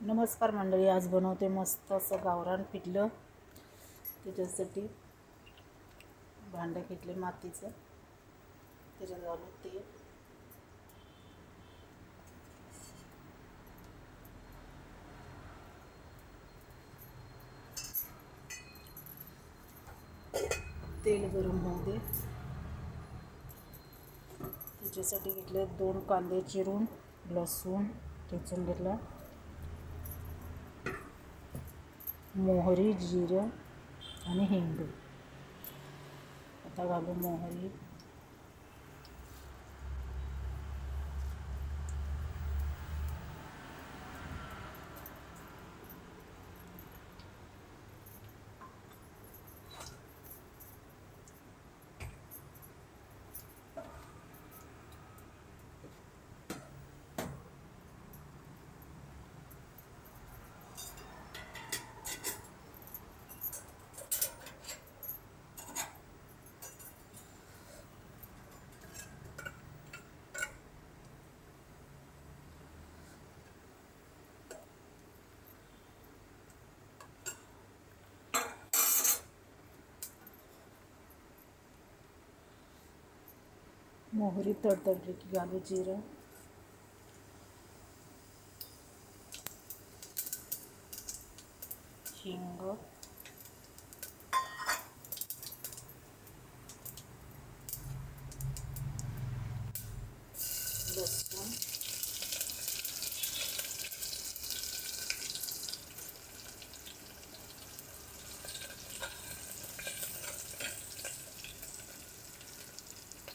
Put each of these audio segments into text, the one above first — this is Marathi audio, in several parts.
नमस्कार मंडळी, आज बनवते मस्त असं गावरान पिठलं. त्याच्यासाठी भांडं घेतले मातीचं, त्याच्यात घालून तेल, तेल गरम होऊ दे. त्याच्यासाठी घेतले 2 कांदे चिरून, लसूण ठेचून घेतला, मोहरी, जिरं आणि हिंग. आता घालू मोहरी, मोहरी तडतडली की घालू जिरं, हिंग, लसूण,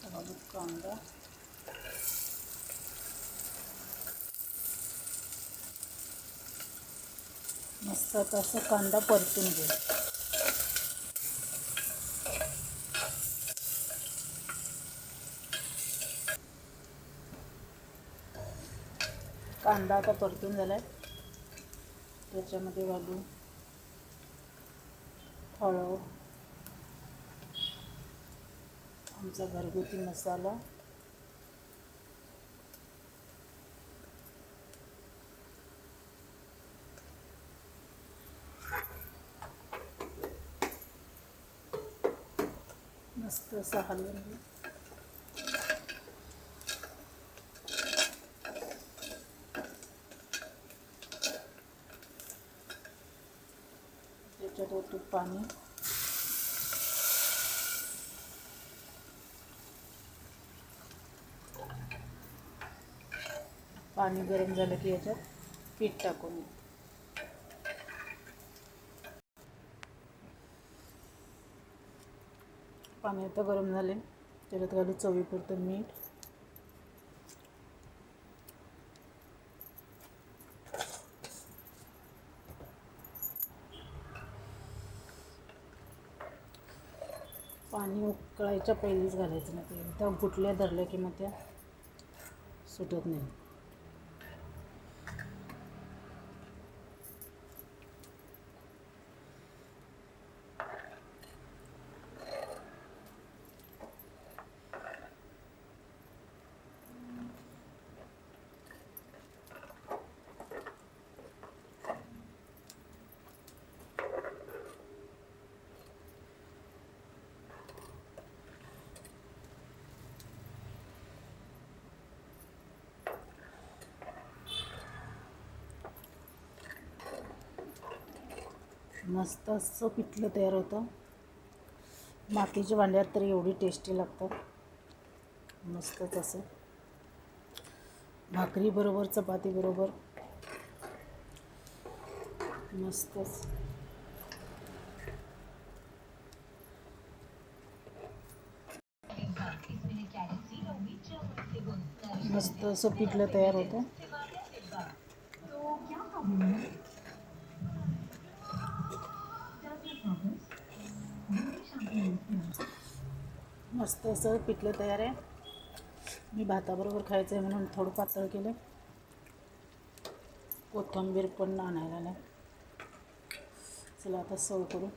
घालू कांदा, मस्त असं कांदा परतून घेऊ. कांदा आता परतून झालाय. त्याच्यामध्ये घालू हळद, आमचा घरगुती मसाला, मस्त असं हलवून घेऊ. त्याच्यात ओतू पाणी, पाणी गरम झालं की याच्यात पीठ टाकून. पाणी आता गरम झाले, त्याच्यात घालू चवीपुरतं मीठ, पाणी उकळायच्या पहिलीच घालायचं नाही, ते एकदा गुटल्या धरल्या की मग त्या सुटत नाही. मस्त असं पिठलं तयार होतं. मातीच्या भांड्यात तर एवढी टेस्टी लागतात. मस्तच असं भाकरी बरोबर, चपाती बरोबर मस्तच. मस्त असं पिठलं तयार होतं. मस्त असं पिठलं तयार आहे. मी भाताबरोबर खायचं आहे म्हणून थोडं पातळ केलं. कोथिंबीर पण आणायला नाही. चला आता सर्व करू.